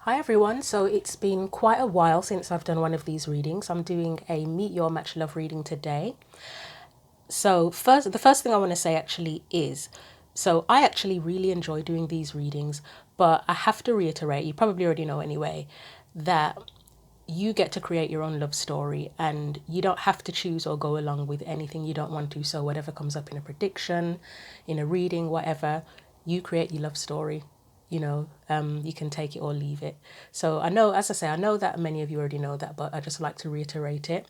Hi everyone, so it's been quite a while since I've done one of these readings. I'm doing a Meet Your Match Love reading today. So the first thing I want to say actually is, so I actually really enjoy doing these readings, but I have to reiterate, you probably already know anyway, that you get to create your own love story and you don't have to choose or go along with anything you don't want to. So whatever comes up in a prediction, in a reading, whatever, you create your love story. You can take it or leave it. So I know, as I say, I know that many of you already know that, but I just like to reiterate it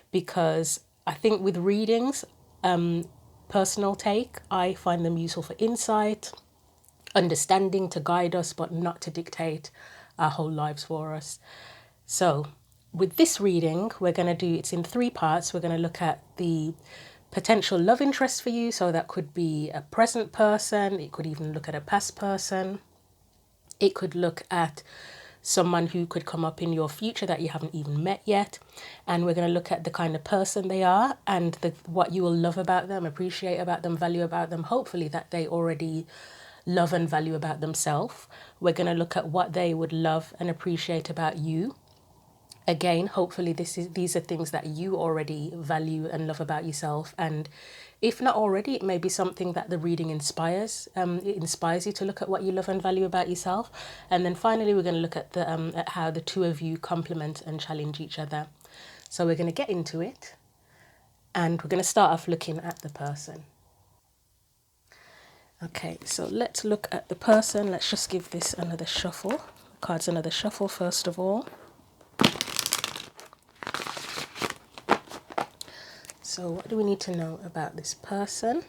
because I think with readings, personal take, I find them useful for insight, understanding, to guide us, but not to dictate our whole lives for us. So, with this reading, we're going to do it's in three parts. We're going to look at the potential love interest for you. So, that could be a present person, it could even look at a past person, it could look at someone who could come up in your future that you haven't even met yet. And we're going to look at the kind of person they are and what you will love about them, appreciate about them, value about them, hopefully that they already love and value about themselves. We're going to look at what they would love and appreciate about you. Again, hopefully these are things that you already value and love about yourself, and if not already, it may be something that the reading inspires. It inspires you to look at what you love and value about yourself. And then finally, we're going to look at the at how the two of you complement and challenge each other. So we're going to get into it, and we're going to start off looking at the person. Okay, so let's look at the person. Let's just give this another shuffle. Cards another shuffle first of all. So what do we need to know about this person?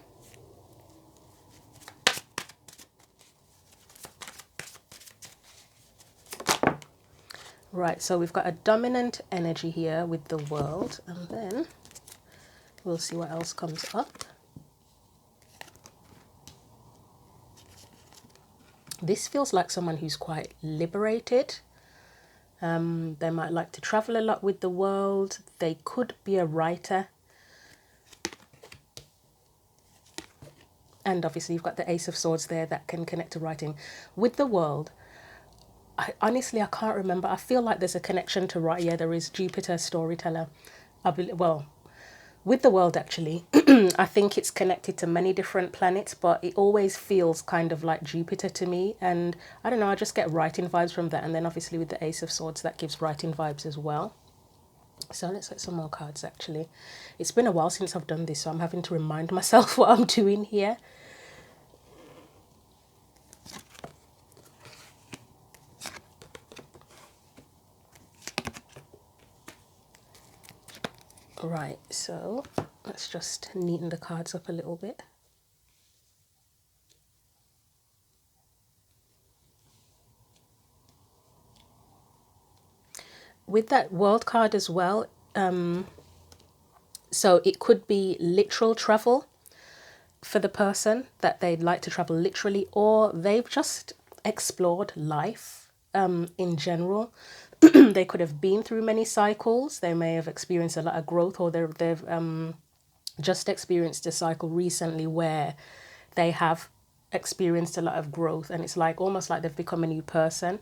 Right, so we've got a dominant energy here with the world, and then we'll see what else comes up. This feels like someone who's quite liberated. They might like to travel a lot with the world. They could be a writer. And obviously you've got the Ace of Swords there that can connect to writing. With the world, honestly, I can't remember. I feel like there's a connection to writing. Yeah, there is Jupiter, Storyteller. With the world, actually, I think it's connected to many different planets, but it always feels kind of like Jupiter to me. And I don't know, I just get writing vibes from that. And then obviously with the Ace of Swords, that gives writing vibes as well. So let's get some more cards, actually. It's been a while since I've done this, so I'm having to remind myself what I'm doing here. Right, so let's just neaten the cards up a little bit. With that world card as well, so it could be literal travel for the person, that they'd like to travel literally, or they've just explored life in general. They could have been through many cycles. They may have experienced a lot of growth, or they've just experienced a cycle recently where they have experienced a lot of growth, and it's like almost like they've become a new person.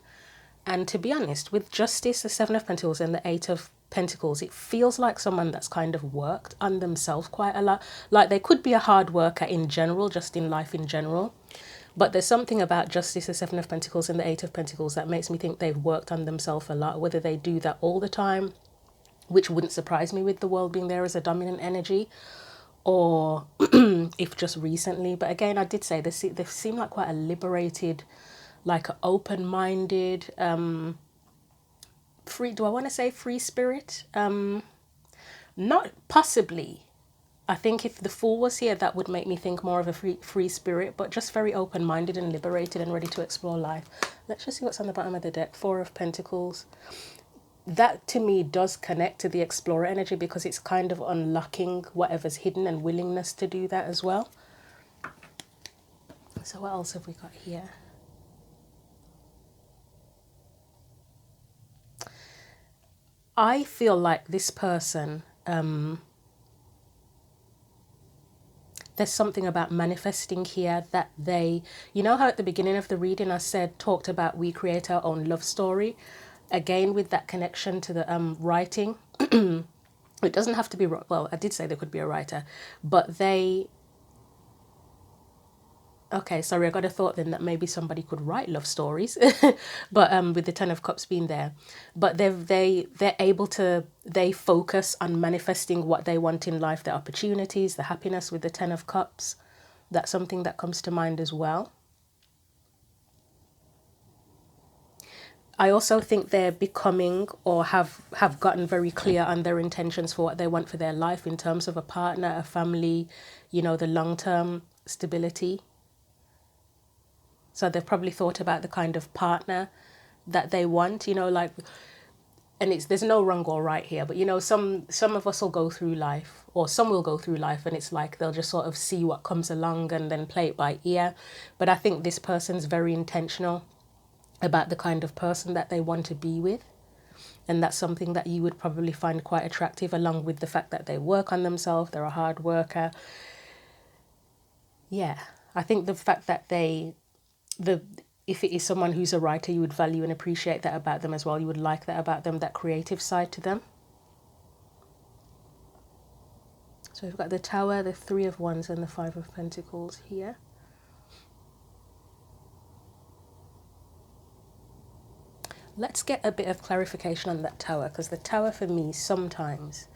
And to be honest, with Justice, the Seven of Pentacles, and the Eight of Pentacles, it feels like someone that's kind of worked on themselves quite a lot. Like they could be a hard worker in general, just in life in general. But there's something about Justice, the Seven of Pentacles, and the Eight of Pentacles that makes me think they've worked on themselves a lot. Whether they do that all the time, which wouldn't surprise me with the world being there as a dominant energy, or if just recently. But again, I did say they seem like quite a liberated, like an open-minded, free, do I want to say free spirit? Not possibly. I think if the Fool was here, that would make me think more of a free spirit, but just very open-minded and liberated and ready to explore life. Let's just see what's on the bottom of the deck. Four of Pentacles. That to me does connect to the explorer energy, because it's kind of unlocking whatever's hidden and willingness to do that as well. So what else have we got here? I feel like this person, there's something about manifesting here that they, you know how at the beginning of the reading I talked about we create our own love story. Again, with that connection to the writing, it doesn't have to be, well, I did say there could be a writer, but they, okay, sorry, I got a thought then that maybe somebody could write love stories, but with the Ten of Cups being there, but they're able to, they focus on manifesting what they want in life, the opportunities, the happiness with the Ten of Cups. That's something that comes to mind as well. I also think they're becoming or have gotten very clear on their intentions for what they want for their life in terms of a partner, a family, you know, the long-term stability. So they've probably thought about the kind of partner that they want, you know, like, and there's no wrong or right here, but you know, some of us will go through life, or some will go through life, and it's like they'll just sort of see what comes along and then play it by ear. But I think this person's very intentional about the kind of person that they want to be with. And that's something that you would probably find quite attractive, along with the fact that they work on themselves, they're a hard worker. Yeah, I think the fact that if it is someone who's a writer, you would value and appreciate that about them as well. You would like that about them, that creative side to them. So we've got the Tower, the Three of Wands, and the Five of Pentacles here. Let's get a bit of clarification on that Tower, because the Tower for me sometimes,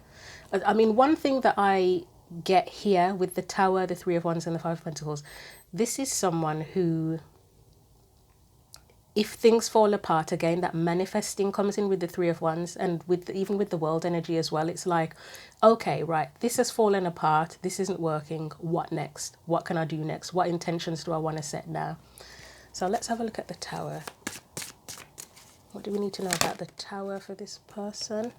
I mean, one thing that I get here with the Tower, the Three of Wands, and the Five of Pentacles, this is someone who, if things fall apart, again, that manifesting comes in with the Three of Wands, and even with the World energy as well. It's like, okay, right, this has fallen apart, this isn't working, what next? What can I do next? What intentions do I want to set now? So let's have a look at the Tower. What do we need to know about the Tower for this person?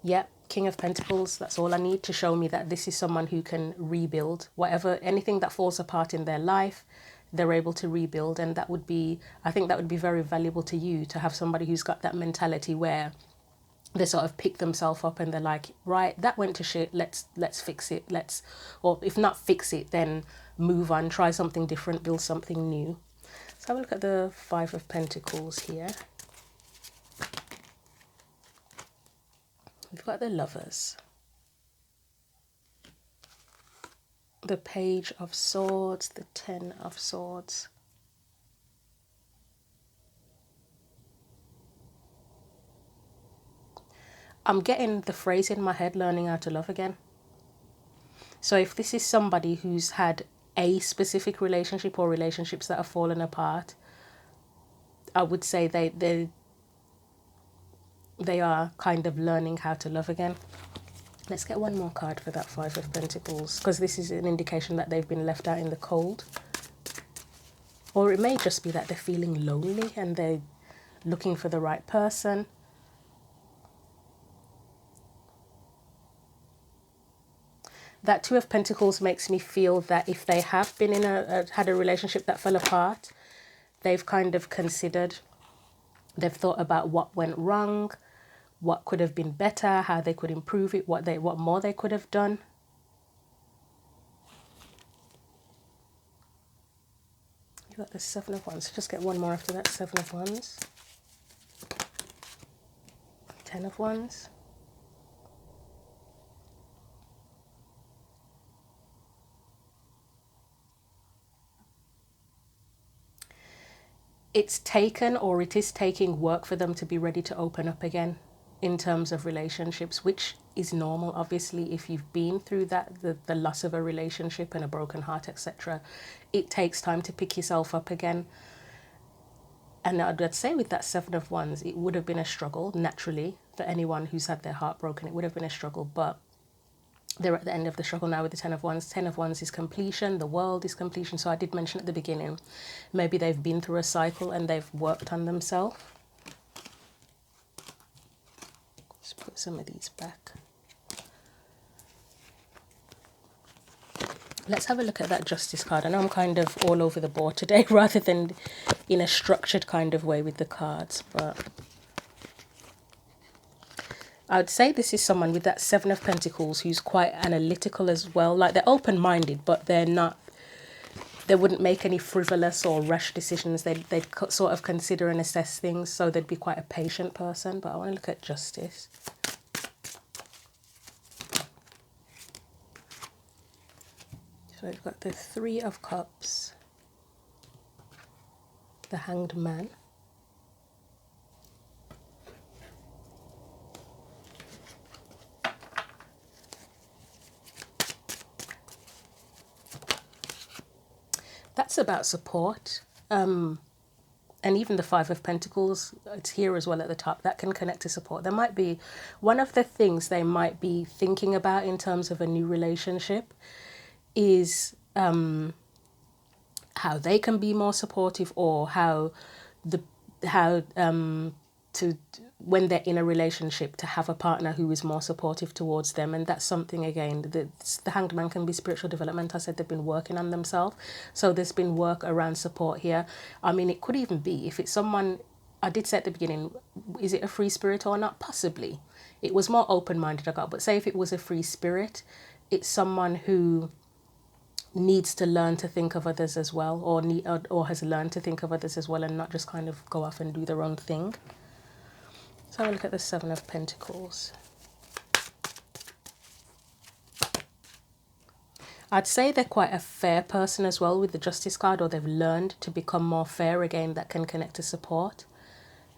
Yep, King of Pentacles. That's all I need to show me that this is someone who can rebuild anything that falls apart in their life. They're able to rebuild, and that would be, I think that would be very valuable to you, to have somebody who's got that mentality where they sort of pick themselves up and they're like, right, that went to shit, let's fix it, or if not fix it, then move on, try something different, build something new. Let's have a look at the Five of Pentacles here. We've got the Lovers, the Page of Swords, the Ten of Swords. I'm getting the phrase in my head, learning how to love again. So if this is somebody who's had a specific relationship or relationships that have fallen apart, I would say they are kind of learning how to love again. Let's get one more card for that Five of Pentacles, because this is an indication that they've been left out in the cold. Or it may just be that they're feeling lonely and they're looking for the right person. That Two of Pentacles makes me feel that if they have been in had a relationship that fell apart, they've kind of considered, they've thought about what went wrong, what could have been better, how they could improve it, what more they could have done. You got the Seven of Wands. Just get one more after that. Seven of Wands. Ten of Wands. It's taken, or it is taking, work for them to be ready to open up again in terms of relationships, which is normal. Obviously, if you've been through that, the loss of a relationship and a broken heart, etc., it takes time to pick yourself up again. And I'd say with that Seven of Wands, it would have been a struggle, naturally, for anyone who's had their heart broken. It would have been a struggle, but they're at the end of the struggle now with the Ten of Wands. Ten of Wands is completion. The world is completion. So I did mention at the beginning, maybe they've been through a cycle and they've worked on themselves. Let's put some of these back. Let's have a look at that Justice card. I know I'm kind of all over the board today rather than in a structured kind of way with the cards, but I would say this is someone with that Seven of Pentacles who's quite analytical as well. Like they're open-minded, but they're not, they wouldn't make any frivolous or rash decisions. They'd sort of consider and assess things. So they'd be quite a patient person. But I want to look at Justice. So we've got the Three of Cups, the Hanged Man, that's about support. And even the Five of Pentacles, it's here as well at the top, that can connect to support. There might be one of the things they might be thinking about in terms of a new relationship is how they can be more supportive, or how to, when they're in a relationship, to have a partner who is more supportive towards them. And that's something, again, the Hanged Man can be spiritual development. I said they've been working on themselves, so there's been work around support here. I mean, it could even be, if it's someone, I did say at the beginning, is it a free spirit or not? Possibly. It was more open-minded I got, but say if it was a free spirit, it's someone who needs to learn to think of others as well, or has learned to think of others as well, and not just kind of go off and do their own thing. So I'll look at the Seven of Pentacles. I'd say they're quite a fair person as well with the Justice card, or they've learned to become more fair. Again, that can connect to support.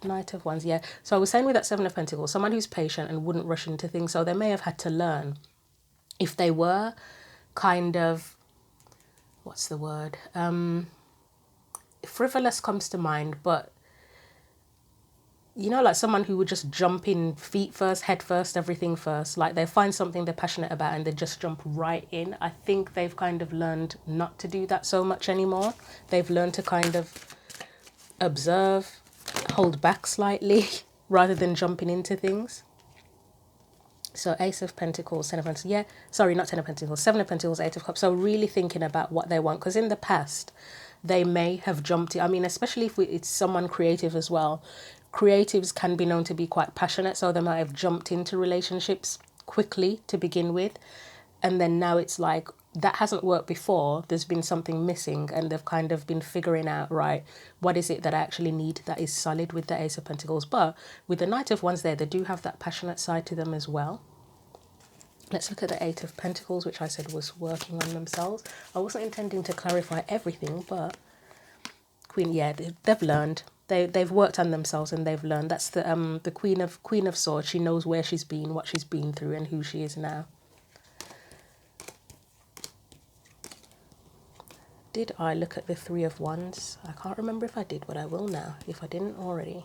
Knight of Wands, yeah. So I was saying with that Seven of Pentacles, someone who's patient and wouldn't rush into things. So they may have had to learn. If they were kind of, what's the word? Frivolous comes to mind, but you know, like someone who would just jump in feet first, head first, everything first. Like they find something they're passionate about and they just jump right in. I think they've kind of learned not to do that so much anymore. They've learned to kind of observe, hold back slightly rather than jumping into things. So Ace of Pentacles, Ten of Pentacles, yeah, sorry, not Ten of Pentacles, Seven of Pentacles, Eight of Cups. So really thinking about what they want, because in the past, they may have jumped in. I mean, especially if it's someone creative as well. Creatives can be known to be quite passionate, so they might have jumped into relationships quickly to begin with. And then now it's like, that hasn't worked before, there's been something missing, and they've kind of been figuring out, right, what is it that I actually need that is solid with the Ace of Pentacles. But with the Knight of Wands there, they do have that passionate side to them as well. Let's look at the Eight of Pentacles, which I said was working on themselves. I wasn't intending to clarify everything, but Queen, yeah, they've learned. They've worked on themselves and they've learned. That's the Queen of Swords. She knows where she's been, what she's been through, and who she is now. Did I look at the Three of Wands? I can't remember if I did, but I will now, if I didn't already.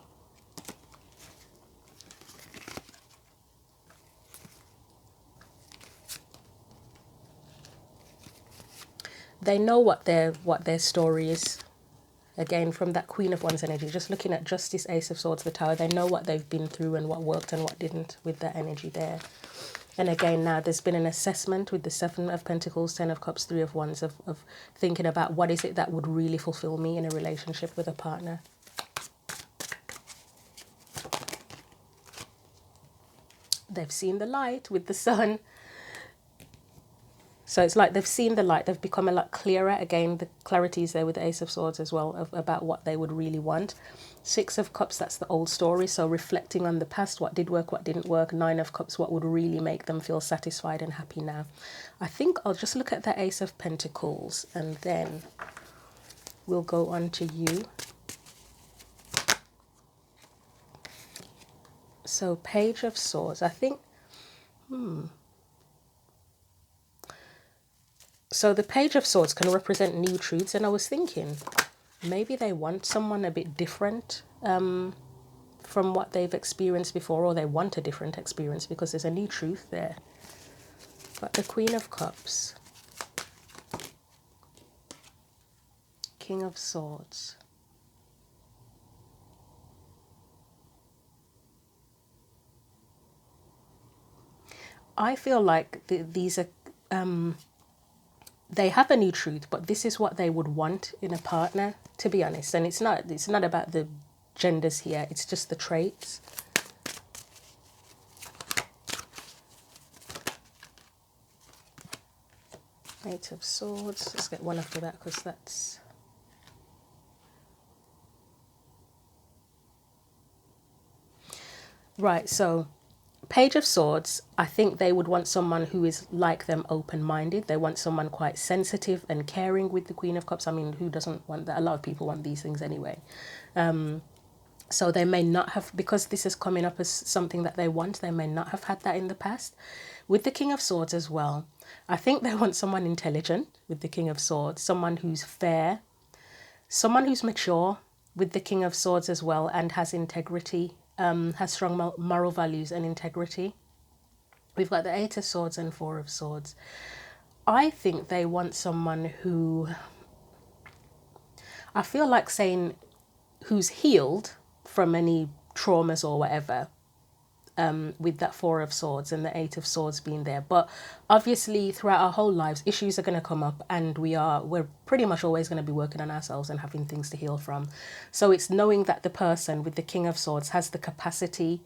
They know what their story is. Again, from that Queen of Wands energy, just looking at Justice, Ace of Swords, the Tower, they know what they've been through and what worked and what didn't with that energy there. And again, now there's been an assessment with the Seven of Pentacles, Ten of Cups, Three of Wands, of thinking about what is it that would really fulfill me in a relationship with a partner. They've seen the light with the Sun. So it's like they've seen the light, they've become a lot clearer. Again, the clarity is there with the Ace of Swords as well, about what they would really want. Six of Cups, that's the old story. So reflecting on the past, what did work, what didn't work. Nine of Cups, what would really make them feel satisfied and happy now. I think I'll just look at the Ace of Pentacles and then we'll go on to you. So Page of Swords, I think, So the Page of Swords can represent new truths, and I was thinking maybe they want someone a bit different from what they've experienced before, or they want a different experience because there's a new truth there. But the Queen of Cups, King of Swords, I feel like these are they have a new truth, but this is what they would want in a partner, to be honest. And it's not about the genders here, it's just the traits. Eight of Swords. Let's get one after that because that's... Right, so Page of Swords, I think they would want someone who is like them, open-minded. They want someone quite sensitive and caring with the Queen of Cups. I mean, who doesn't want that? A lot of people want these things anyway. So they may not have, because this is coming up as something that they want, they may not have had that in the past. With the King of Swords as well, I think they want someone intelligent with the King of Swords, someone who's fair, someone who's mature with the King of Swords as well, and has integrity, has strong moral values and integrity. We've got the Eight of Swords and Four of Swords. I think they want someone who, I feel like saying, who's healed from any traumas or whatever, with that Four of Swords and the Eight of Swords being there. But obviously throughout our whole lives, issues are going to come up, and we're pretty much always going to be working on ourselves and having things to heal from. So it's knowing that the person with the King of Swords has the capacity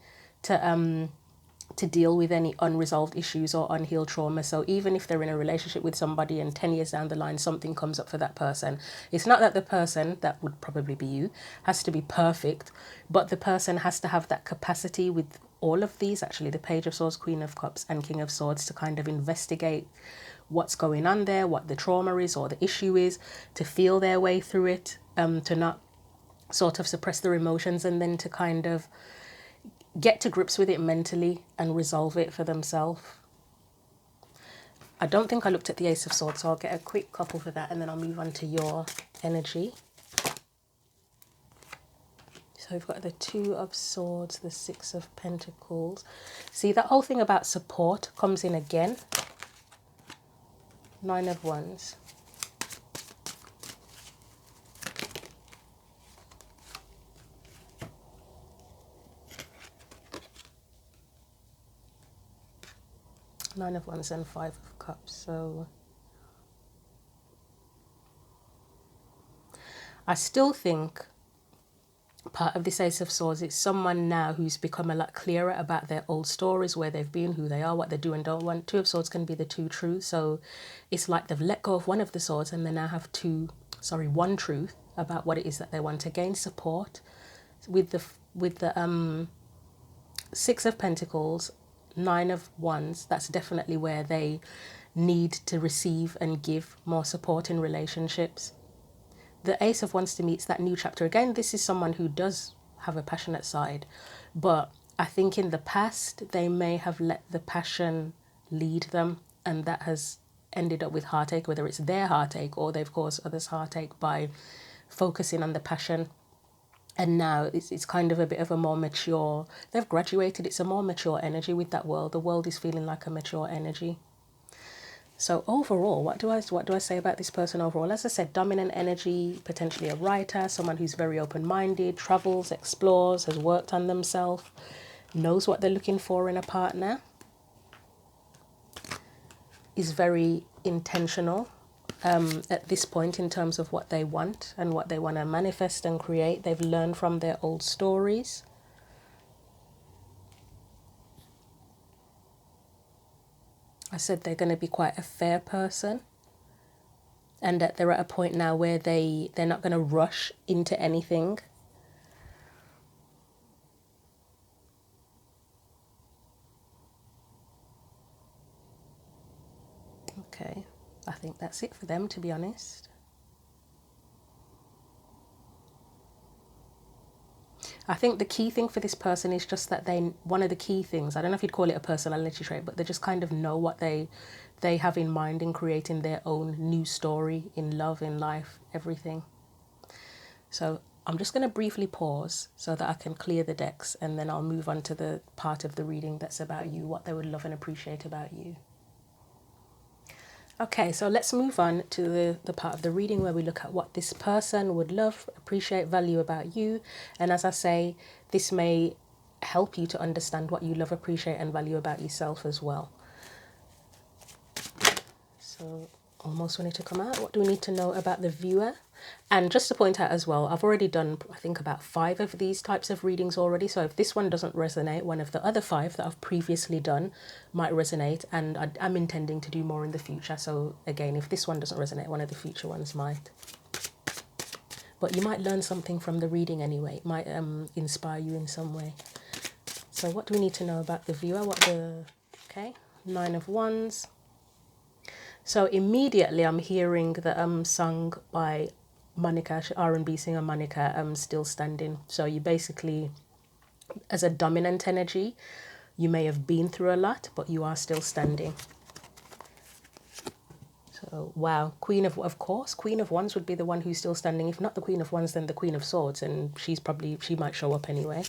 to deal with any unresolved issues or unhealed trauma. So even if they're in a relationship with somebody and 10 years down the line something comes up for that person, it's not that the person, that would probably be you, has to be perfect, but the person has to have that capacity with all of these, actually, the Page of Swords, Queen of Cups and King of Swords, to kind of investigate what's going on there, what the trauma is or the issue is, to feel their way through it, to not sort of suppress their emotions, and then to kind of get to grips with it mentally and resolve it for themselves. I don't think I looked at the Ace of Swords, so I'll get a quick couple for that and then I'll move on to your energy. So we've got the Two of Swords, the Six of Pentacles. See, that whole thing about support comes in again. Nine of Wands. Nine of Wands and Five of Cups. So I still think part of this Ace of Swords, it's someone now who's become a lot clearer about their old stories, where they've been, who they are, what they do and don't want. Two of Swords can be the two truths. So it's like they've let go of one of the swords and they now have one truth about what it is that they want. To gain support with the Six of Pentacles, Nine of Wands, that's definitely where they need to receive and give more support in relationships. The Ace of Wands to me, it's that new chapter. Again, this is someone who does have a passionate side, but I think in the past they may have let the passion lead them, and that has ended up with heartache, whether it's their heartache or they've caused others heartache by focusing on the passion. And now it's kind of a bit of a more mature, they've graduated, it's a more mature energy with that world. The world is feeling like a mature energy. So overall, what do I say about this person overall? As I said, dominant energy, potentially a writer, someone who's very open-minded, travels, explores, has worked on themselves, knows what they're looking for in a partner, is very intentional at this point in terms of what they want and what they want to manifest and create. They've learned from their old stories. I said they're going to be quite a fair person, and that they're at a point now where they're not going to rush into anything. Okay, I think that's it for them, to be honest. I think the key thing for this person is just that one of the key things, I don't know if you'd call it a personality trait, but they just kind of know what they have in mind in creating their own new story in love, in life, everything. So I'm just going to briefly pause so that I can clear the decks, and then I'll move on to the part of the reading that's about you, what they would love and appreciate about you. Okay, so let's move on to the part of the reading where we look at what this person would love, appreciate, value about you. And as I say, this may help you to understand what you love, appreciate and value about yourself as well. So almost ready to come out. What do we need to know about the viewer? And just to point out as well, I've already done, I think, about 5 of these types of readings already. So if this one doesn't resonate, one of the other 5 that I've previously done might resonate. And I'm intending to do more in the future. So again, if this one doesn't resonate, one of the future ones might. But you might learn something from the reading anyway. It might inspire you in some way. So what do we need to know about the viewer? Okay, 9 of Wands. So immediately I'm hearing the sung by Monica, R&B singer Monica, Still Standing. So you basically, as a dominant energy, you may have been through a lot, but you are still standing. So, wow. Of course, Queen of Wands would be the one who's still standing. If not the Queen of Wands, then the Queen of Swords. And she might show up anyway.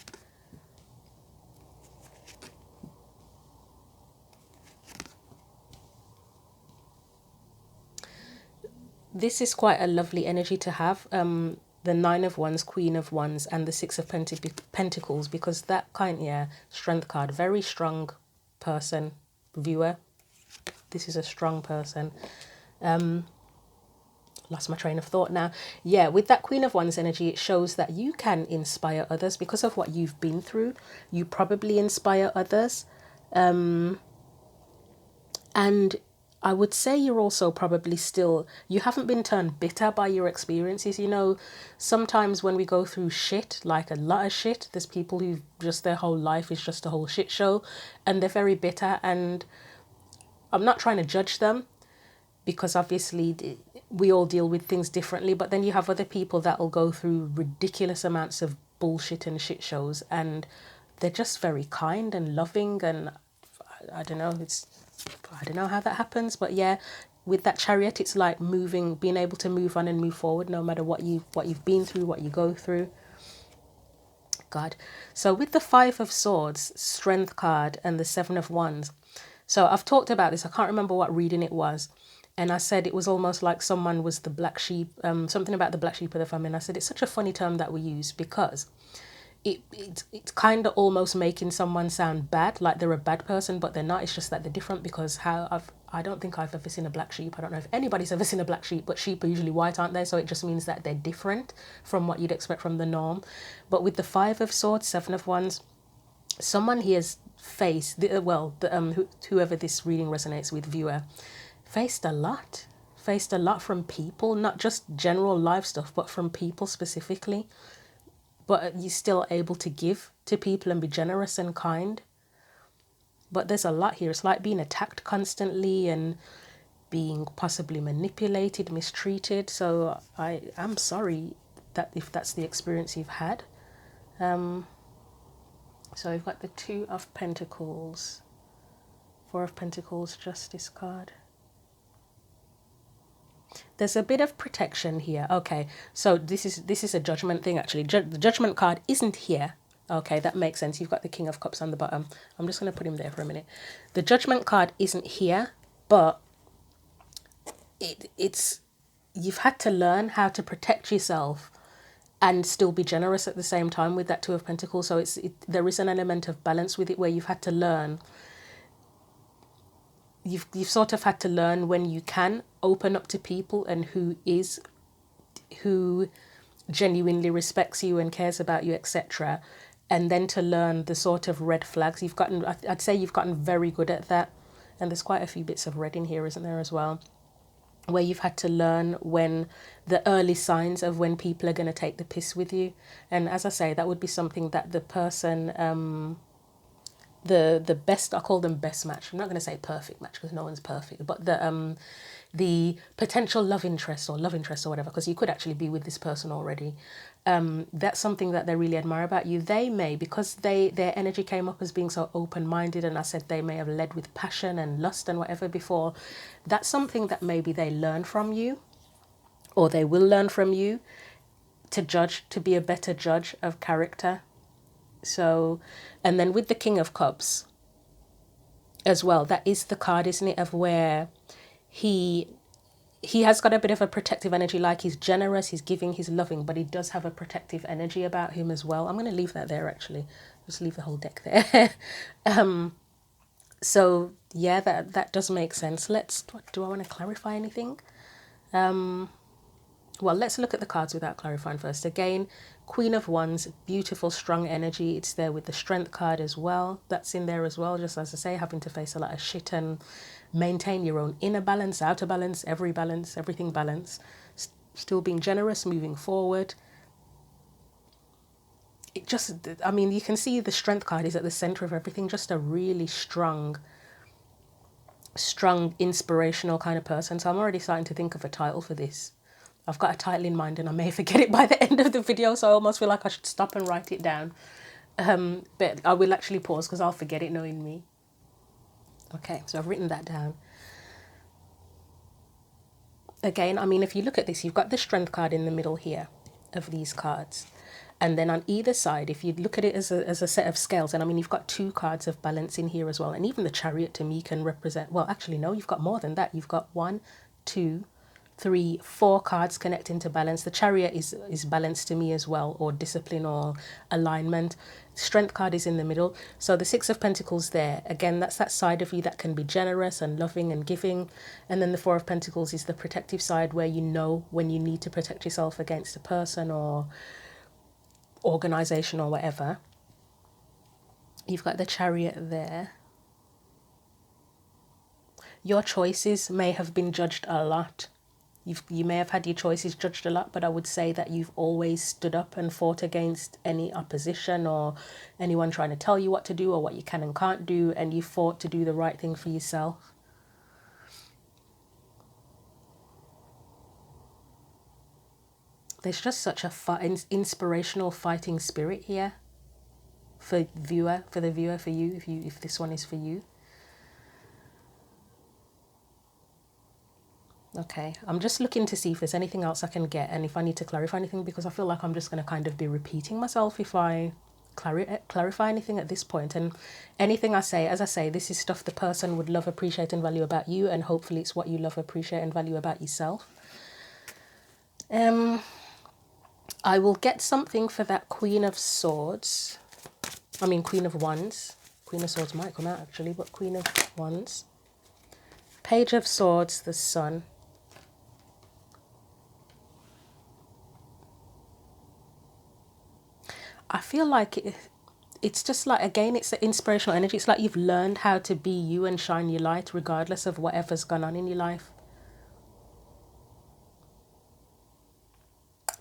This is quite a lovely energy to have. The 9 of Wands, Queen of Wands, and the 6 of Pentacles, because that strength card, very strong person, viewer. This is a strong person. Lost my train of thought now. Yeah, with that Queen of Wands energy, it shows that you can inspire others because of what you've been through. You probably inspire others. And I would say you're also probably still, you haven't been turned bitter by your experiences. You know, sometimes when we go through shit, like a lot of shit, there's people who just their whole life is just a whole shit show and they're very bitter. And I'm not trying to judge them because obviously we all deal with things differently. But then you have other people that will go through ridiculous amounts of bullshit and shit shows and they're just very kind and loving. And I don't know, I don't know how that happens, but yeah, with that Chariot, it's like being able to move on and move forward no matter what you've been through, what you go through. God. So with the 5 of Swords, Strength card, and the 7 of Wands. So I've talked about this. I can't remember what reading it was. And I said it was almost like someone was the black sheep, something about the black sheep of the family. And I said it's such a funny term that we use because it's kind of almost making someone sound bad, like they're a bad person, but they're not. It's just that they're different because I don't think I've ever seen a black sheep. I don't know if anybody's ever seen a black sheep, but sheep are usually white, aren't they? So it just means that they're different from what you'd expect from the norm. But with the 5 of Swords, 7 of Wands, someone here's faced, whoever this reading resonates with, viewer, faced a lot from people, not just general life stuff, but from people specifically. But you're still able to give to people and be generous and kind. But there's a lot here. It's like being attacked constantly and being possibly manipulated, mistreated. So I'm sorry that if that's the experience you've had. So we've got the 2 of Pentacles, 4 of Pentacles, Justice card. There's a bit of protection here. Okay, so this is a judgment thing actually. The judgment card isn't here. Okay, that makes sense. You've got the King of Cups on the bottom. I'm just going to put him there for a minute. The judgment card isn't here, but it's you've had to learn how to protect yourself and still be generous at the same time with that 2 of Pentacles. So there is an element of balance with it where you've had to learn. You've sort of had to learn when you can open up to people and who genuinely respects you and cares about you, etc. And then to learn the sort of red flags. I'd say you've gotten very good at that. And there's quite a few bits of red in here, isn't there, as well? Where you've had to learn when the early signs of when people are going to take the piss with you. And as I say, that would be something that the person... the best, I call them best match. I'm not going to say perfect match because no one's perfect, but the potential love interest or whatever, because you could actually be with this person already. That's something that they really admire about you. They may, because their energy came up as being so open-minded, and I said they may have led with passion and lust and whatever before. That's something that maybe they learn from you, or they will learn from you to be a better judge of character. So, and then with the King of Cups as well, that is the card, isn't it, of where he has got a bit of a protective energy, like he's generous, he's giving, he's loving, but he does have a protective energy about him as well. I'm going to leave that there, actually. Just leave the whole deck there. So, yeah, that does make sense. Do I want to clarify anything? Well, let's look at the cards without clarifying first. Again, Queen of Wands, beautiful, strong energy. It's there with the Strength card as well. That's in there as well, just as I say, having to face a lot of shit and maintain your own inner balance, outer balance, everything balance. Still being generous, moving forward. It just, I mean, you can see the Strength card is at the center of everything. Just a really strong, inspirational kind of person. So I'm already starting to think of a title for this. I've got a title in mind and I may forget it by the end of the video, so I almost feel like I should stop and write it down. But I will actually pause because I'll forget it knowing me. Okay, so I've written that down. Again, I mean, if you look at this, you've got the Strength card in the middle here of these cards. And then on either side, if you look at it as a set of scales, and I mean, you've got 2 cards of balance in here as well. And even the Chariot to me can represent, well, actually, no, you've got more than that. You've got 1, 2, 3, 4 cards connecting to balance. The Chariot is balance to me as well, or discipline or alignment. Strength card is in the middle. So the 6 of Pentacles there, again, that's that side of you that can be generous and loving and giving. And then the 4 of Pentacles is the protective side, where you know when you need to protect yourself against a person or organization or whatever. You've got the Chariot there. Your choices may have been judged a lot. You may have had your choices judged a lot, but I would say that you've always stood up and fought against any opposition or anyone trying to tell you what to do or what you can and can't do, and you fought to do the right thing for yourself. There's just such a inspirational fighting spirit here for the viewer, for you, if this one is for you. Okay, I'm just looking to see if there's anything else I can get and if I need to clarify anything, because I feel like I'm just going to kind of be repeating myself if I clarify anything at this point. And anything I say, as I say, this is stuff the person would love, appreciate and value about you, and hopefully it's what you love, appreciate and value about yourself. I will get something for that Queen of Swords. I mean, Queen of Wands. Queen of Swords might come out actually, but Queen of Wands. Page of Swords, the Sun. I feel like it's just like, again, it's the inspirational energy. It's like you've learned how to be you and shine your light regardless of whatever's gone on in your life.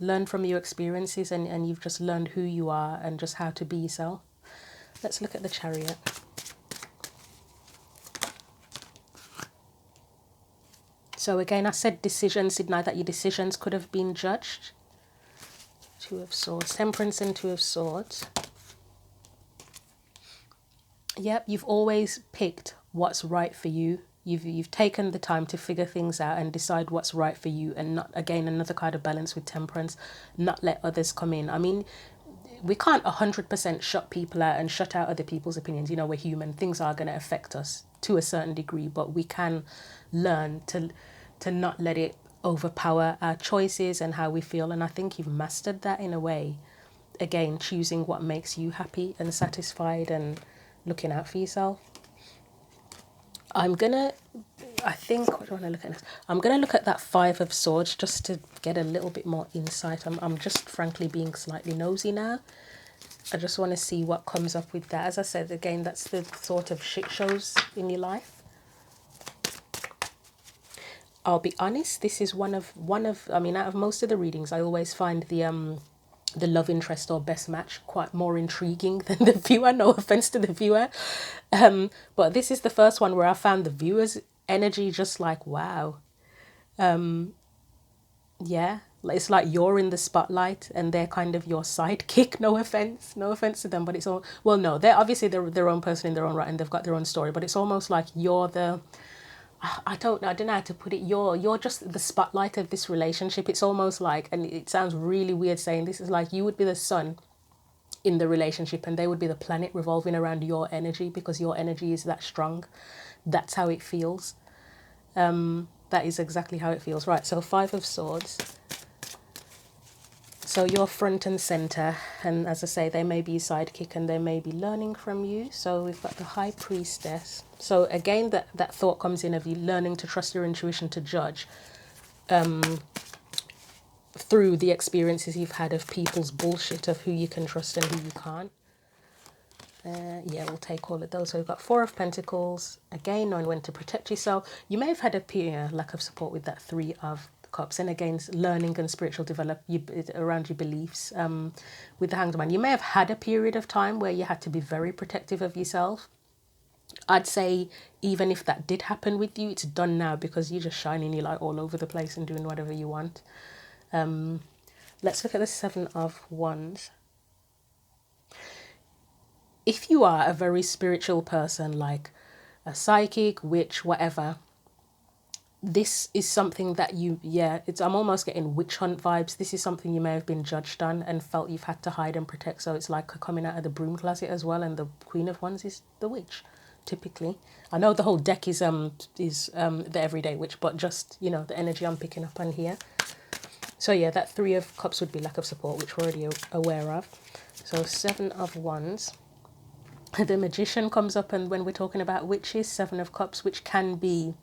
Learn from your experiences, and you've just learned who you are and just how to be yourself. Let's look at the Chariot. So again, I said decisions, didn't I? That your decisions could have been judged. 2 of Swords, Temperance and 2 of Swords. Yep, you've always picked what's right for you. You've taken the time to figure things out and decide what's right for you, and not, again, another card of balance with Temperance, not let others come in. I mean, we can't 100% shut people out and shut out other people's opinions. You know, we're human. Things are going to affect us to a certain degree, but we can learn to not let it overpower our choices and how we feel. And I think you've mastered that in a way. Again, choosing what makes you happy and satisfied and looking out for yourself. I'm going to look at next? I'm going to look at that 5 of Swords just to get a little bit more insight. I'm just frankly being slightly nosy now. I just want to see what comes up with that. As I said, again, that's the sort of shit shows in your life. I'll be honest, this is one of I mean, out of most of the readings, I always find the love interest or best match quite more intriguing than the viewer. No offense to the viewer, but this is the first one where I found the viewer's energy just like, wow. Yeah, it's like you're in the spotlight and they're kind of your sidekick. No offense to them, but it's all, well, no, they're obviously their own person in their own right and they've got their own story, but it's almost like you're the, I don't know how to put it. You're just the spotlight of this relationship. It's almost like, and it sounds really weird saying this, is like you would be the sun in the relationship and they would be the planet revolving around your energy, because your energy is that strong. That's how it feels. That is exactly how it feels. Right, so 5 of Swords. So you're front and center, and as I say, they may be your sidekick and they may be learning from you. So we've got the High Priestess. So again, that thought comes in of you learning to trust your intuition to judge. through the experiences you've had of people's bullshit of who you can trust and who you can't. Yeah, we'll take all of those. So we've got Four of Pentacles. Again, knowing when to protect yourself. You may have had a lack of support with that Three of Cups. And again, learning and spiritual development around your beliefs. With the Hanged Man, you may have had a period of time where you had to be very protective of yourself. I'd say even if that did happen with you, it's done now because you're just shining your light all over the place and doing whatever you want. Let's look at the Seven of Wands. If you are a very spiritual person, like a psychic, witch, whatever, this is something that I'm almost getting witch hunt vibes. This is something you may have been judged on and felt you've had to hide and protect. So it's like coming out of the broom closet as well. And the Queen of Wands is the witch, typically. I know the whole deck is the everyday witch, but just, the energy I'm picking up on here. So yeah, that Three of Cups would be lack of support, which we're already aware of. So Seven of Wands. The Magician comes up, and when we're talking about witches, Seven of Cups, which can be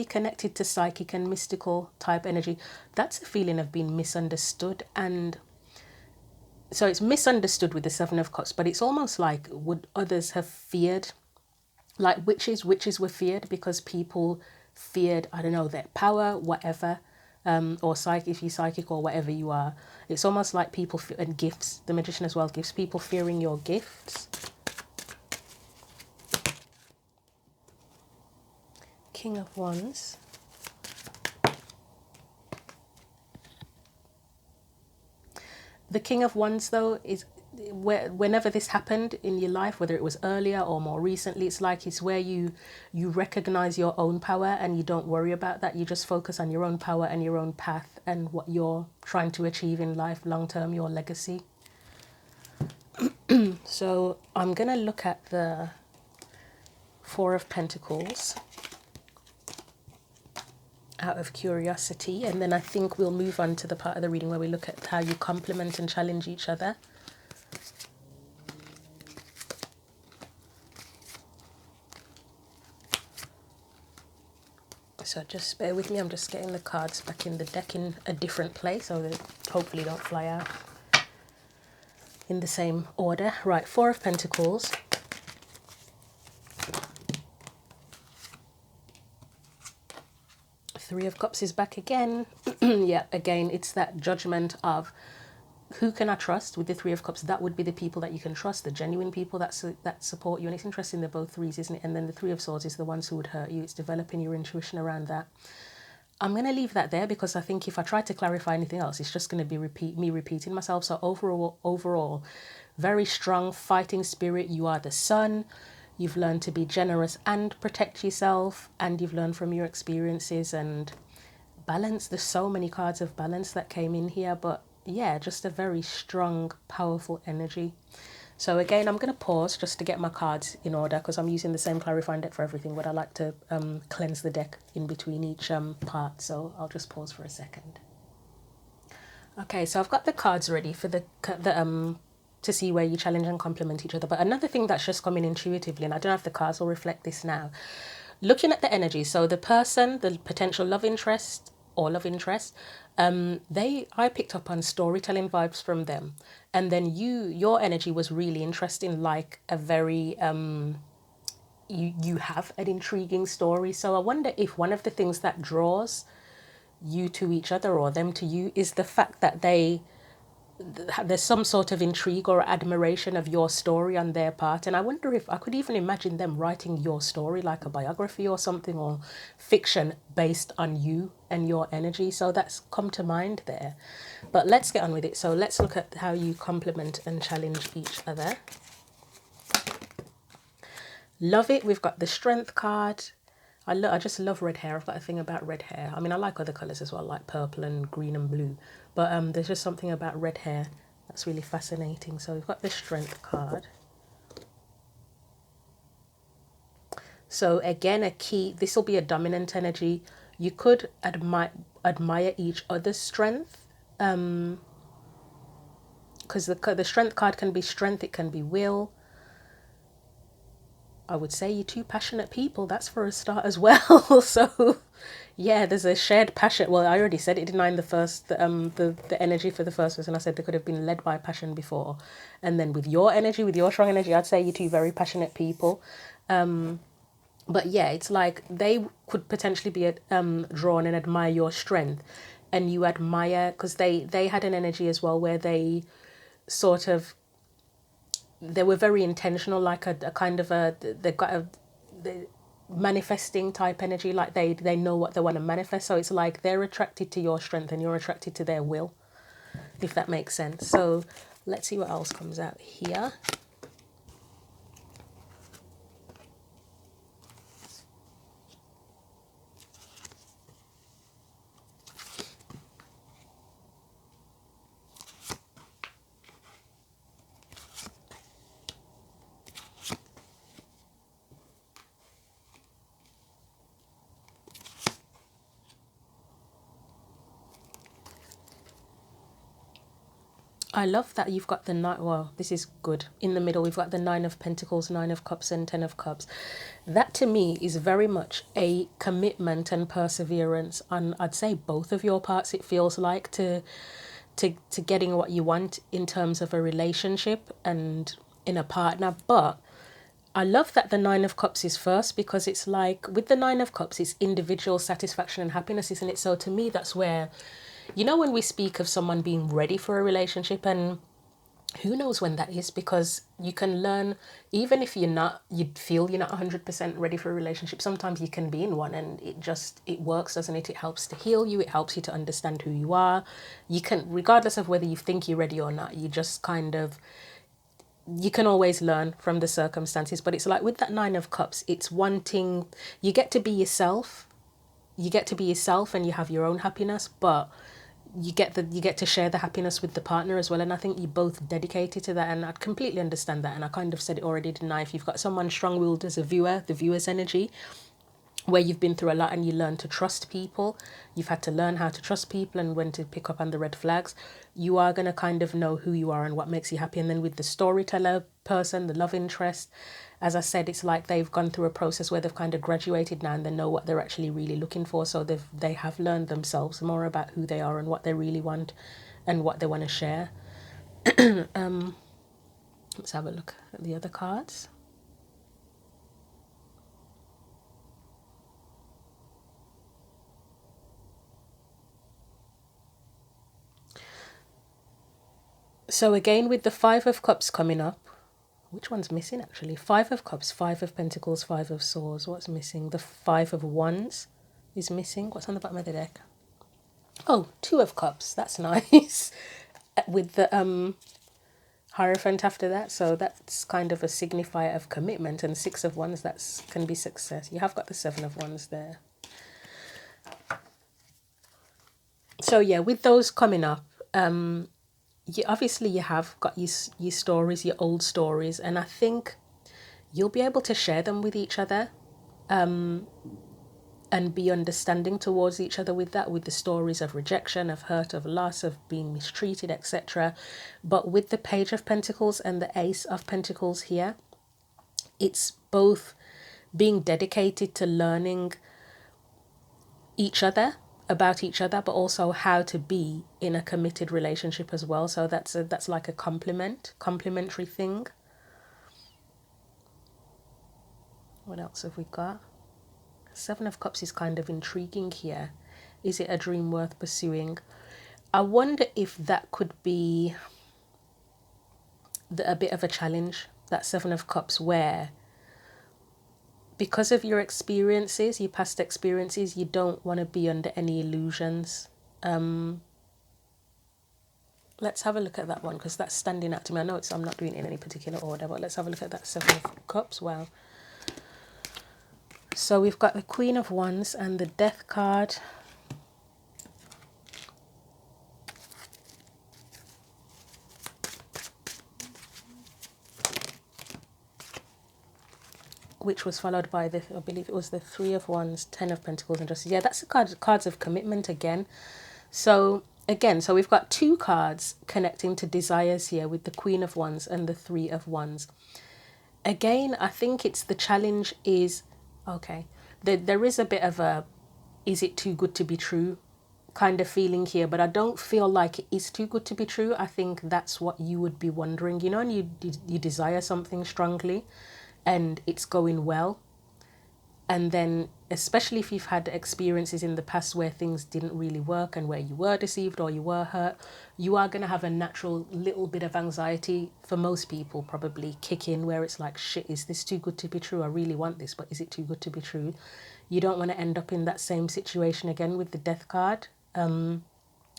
connected to psychic and mystical type energy. That's a feeling of being misunderstood, and so it's misunderstood with the Seven of Cups, but it's almost like would others have feared, like witches were feared because people feared, I don't know, their power, whatever, or psychic, if you're psychic or whatever you are. It's almost like people, and gifts, the Magician as well, gifts, people fearing your gifts. King of Wands. The King of Wands, though, is whenever this happened in your life, whether it was earlier or more recently, it's where you recognize your own power and you don't worry about that. You just focus on your own power and your own path and what you're trying to achieve in life long term, your legacy. So I'm going to look at the Four of Pentacles out of curiosity, and then I think we'll move on to the part of the reading where we look at how you complement and challenge each other. So just bear with me, I'm just getting the cards back in the deck in a different place so they hopefully don't fly out in the same order. Right, Four of Pentacles. Three of Cups is back again. Yeah, again, it's that judgment of who can I trust with the Three of Cups. That would be the people that you can trust, the genuine people that support you. And it's interesting, they're both threes, isn't it? And then the Three of Swords is the ones who would hurt you. It's developing your intuition around that. I'm going to leave that there because I think if I try to clarify anything else, it's just going to be me repeating myself. So overall, very strong fighting spirit. You are the sun. You've learned to be generous and protect yourself, and you've learned from your experiences and balance. There's so many cards of balance that came in here, but yeah, just a very strong, powerful energy. So again, I'm going to pause just to get my cards in order because I'm using the same clarifying deck for everything, but I like to cleanse the deck in between each part. So I'll just pause for a second. Okay, so I've got the cards ready for the to see where you challenge and complement each other. But another thing that's just coming intuitively, and I don't know if the cards will reflect this now, looking at the energy. So the person, the potential love interest or love interest, I picked up on storytelling vibes from them. And then your energy was really interesting, like a very, you have an intriguing story. So I wonder if one of the things that draws you to each other or them to you is the fact that there's some sort of intrigue or admiration of your story on their part. And I wonder if I could even imagine them writing your story like a biography or something, or fiction based on you and your energy. So that's come to mind there. But let's get on with it. So let's look at how you complement and challenge each other. Love it. We've got the Strength card. I just love red hair. I've got a thing about red hair. I mean, I like other colours as well, like purple and green and blue. But there's just something about red hair that's really fascinating. So we've got the Strength card. So again, a key, this will be a dominant energy. You could admire each other's strength. Because the Strength card can be strength, it can be will. I would say you're two passionate people, that's for a start as well. So Yeah, there's a shared passion. Well, I already said it, didn't I, in the first, the energy for the first person. I said they could have been led by passion before. And then with your energy, with your strong energy, I'd say you two very passionate people. But yeah, it's like they could potentially be drawn and admire your strength. And you admire, because they had an energy as well where they sort of, they were very intentional, like a kind of a, they've got a, the manifesting type energy, like they know what they want to manifest. So it's like they're attracted to your strength and you're attracted to their will, if that makes sense. So let's see what else comes out here. I love that you've got the nine. Well, this is good. In the middle, we've got the Nine of Pentacles, Nine of Cups, and Ten of Cups. That to me is very much a commitment and perseverance on, I'd say, both of your parts. It feels like to getting what you want in terms of a relationship and in a partner. But I love that the Nine of Cups is first, because it's like with the Nine of Cups, it's individual satisfaction and happiness, isn't it? So to me, that's where, you know, when we speak of someone being ready for a relationship, and who knows when that is, because you can learn, even if you're not, you feel you're not 100% ready for a relationship, sometimes you can be in one and it works, doesn't it? It helps to heal you, it helps you to understand who you are. You can, regardless of whether you think you're ready or not, you just kind of, you can always learn from the circumstances. But it's like with that Nine of Cups, it's wanting, you get to be yourself, and you have your own happiness, but you get to share the happiness with the partner as well. And I think you're both dedicated to that, and I completely understand that. And I kind of said it already, didn't I? If you've got someone strong-willed as a viewer, the viewer's energy, where you've been through a lot and you learn to trust people, you've had to learn how to trust people and when to pick up on the red flags, you are going to kind of know who you are and what makes you happy. And then with the storyteller person, the love interest, as I said, it's like they've gone through a process where they've kind of graduated now and they know what they're actually really looking for. So they have learned themselves more about who they are and what they really want and what they want to share. Let's have a look at the other cards. So again, with the Five of Cups coming up, which one's missing actually? Five of Cups, Five of Pentacles, Five of Swords. What's missing? The Five of Wands is missing. What's on the bottom of the deck? Oh, Two of Cups. That's nice. With the Hierophant after that. So that's kind of a signifier of commitment. And Six of Wands, that can be success. You have got the Seven of Wands there. So yeah, with those coming up, obviously you have got your stories, your old stories, and I think you'll be able to share them with each other, and be understanding towards each other with that, with the stories of rejection, of hurt, of loss, of being mistreated, etc. But with the Page of Pentacles and the Ace of Pentacles here, it's both being dedicated to learning each other, about each other, but also how to be in a committed relationship as well. So that's like a complementary thing. What else have we got? Seven of Cups is kind of intriguing here. Is it a dream worth pursuing? I wonder if that could be a bit of a challenge, that Seven of Cups, where because of your experiences, your past experiences, you don't want to be under any illusions. Let's have a look at that one, because that's standing out to me. I know I'm not doing it in any particular order, but let's have a look at that Seven of Cups. Wow. So we've got the Queen of Wands and the Death card. Which was followed by I believe it was the Three of Wands, Ten of Pentacles, and Justice. Yeah, that's the cards of commitment again. So again, so we've got two cards connecting to desires here with the Queen of Wands and the Three of Wands. Again, I think it's the challenge is, okay, there is a bit of a is it too good to be true kind of feeling here, but I don't feel like it is too good to be true. I think that's what you would be wondering, you know, and you desire something strongly and it's going well, and then especially if you've had experiences in the past where things didn't really work and where you were deceived or you were hurt, you are going to have a natural little bit of anxiety, for most people probably, kick in, where it's like, shit, is this too good to be true? I really want this, but is it too good to be true? You don't want to end up in that same situation again with the death card,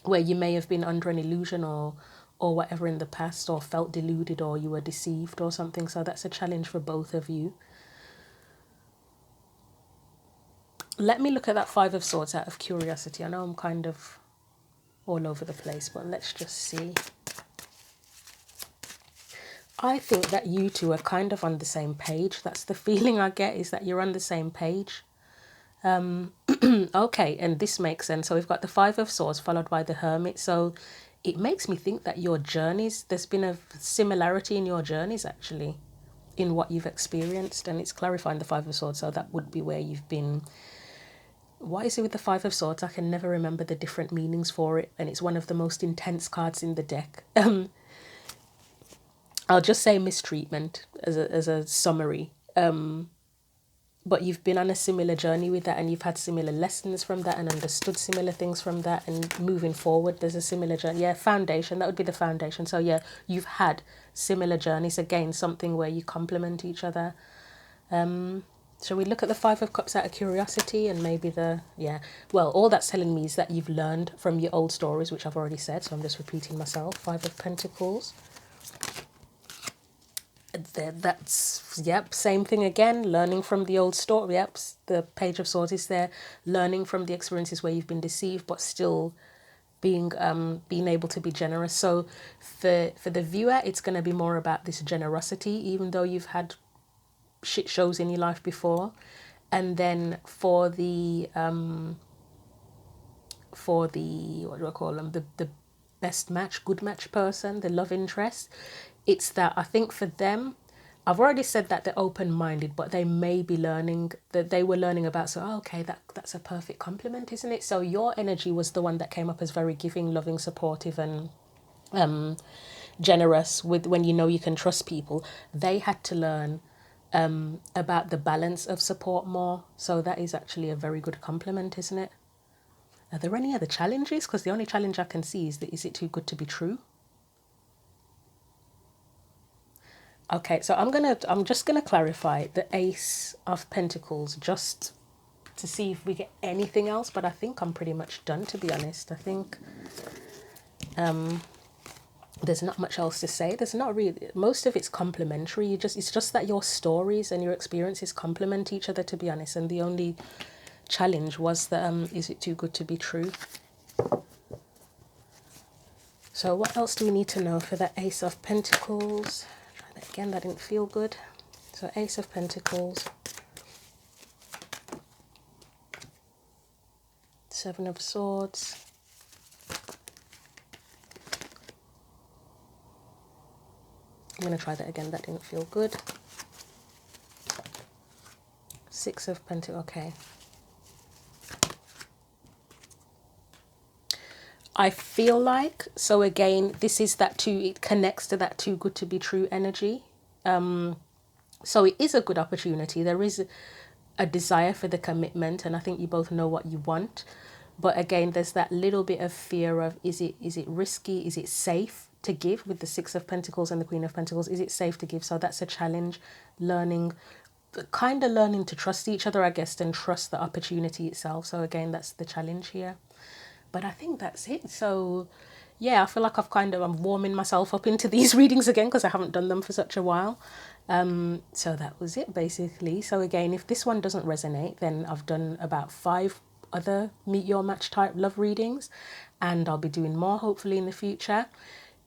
where you may have been under an illusion or whatever in the past, or felt deluded, or you were deceived or something. So that's a challenge for both of you. Let me look at that Five of Swords out of curiosity. I know I'm kind of all over the place, but let's just see. I think that you two are kind of on the same page. That's the feeling I get, is that you're on the same page. Okay, and this makes sense. So we've got the Five of Swords followed by the Hermit. So it makes me think that your journeys, there's been a similarity in your journeys actually, in what you've experienced, and it's clarifying the Five of Swords. So that would be where you've been. What is it with the Five of Swords? I can never remember the different meanings for it, and it's one of the most intense cards in the deck. I'll just say mistreatment as a summary. But you've been on a similar journey with that, and you've had similar lessons from that and understood similar things from that, and moving forward there's a similar journey. Yeah, foundation, that would be the foundation. So yeah, you've had similar journeys, again something where you complement each other. Shall we look at the Five of Cups out of curiosity, and maybe well, all that's telling me is that you've learned from your old stories, which I've already said, so I'm just repeating myself. Five of Pentacles. That's, yep, same thing again, learning from the old story. Yep, the Page of Swords is there, learning from the experiences where you've been deceived, but still being able to be generous. So for the viewer, it's going to be more about this generosity, even though you've had shit shows in your life before. And then for the what do I call them, the best match, good match person, the love interest, it's that I think for them, I've already said that they're open-minded, but they may be learning, that they were learning about, so okay, that's a perfect compliment, isn't it? So your energy was the one that came up as very giving, loving, supportive, and generous, with when you know you can trust people. They had to learn about the balance of support more. So that is actually a very good compliment, isn't it? Are there any other challenges? Because the only challenge I can see is that, is it too good to be true? Okay, so I'm just gonna clarify the Ace of Pentacles just to see if we get anything else, but I think I'm pretty much done, to be honest. I think there's not much else to say. There's not really, most of it's complementary. It's just that your stories and your experiences complement each other, to be honest. And the only challenge was that is it too good to be true? So what else do we need to know for that Ace of Pentacles? Try that again, that didn't feel good. So Ace of Pentacles, Seven of Swords, I'm going to try that again, that didn't feel good. Six of Pentacles, okay. I feel like, so again, this is that too, it connects to that too good to be true energy. So it is a good opportunity. There is a desire for the commitment, and I think you both know what you want. But again, there's that little bit of fear of, is it risky? Is it safe to give with the Six of Pentacles and the Queen of Pentacles? Is it safe to give? So that's a challenge, learning to trust each other, I guess, and trust the opportunity itself. So again, that's the challenge here. But I think that's it. So yeah, I feel like I'm warming myself up into these readings again, because I haven't done them for such a while. So that was it basically. So again, if this one doesn't resonate, then I've done about 5 other meet your match type love readings, and I'll be doing more hopefully in the future.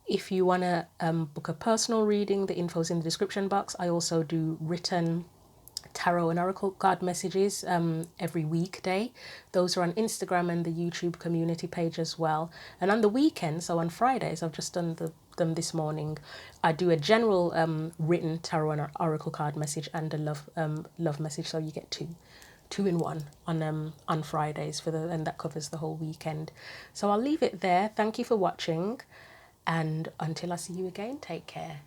If you want to book a personal reading, the info's in the description box. I also do written tarot and oracle card messages every weekday. Those are on Instagram and the YouTube community page as well. And on the weekend, so on Fridays, I've just done them this morning, I do a general written tarot and oracle card message and a love message, so you get two two in one on Fridays and that covers the whole weekend. So I'll leave it there. Thank you for watching, and until I see you again, take care.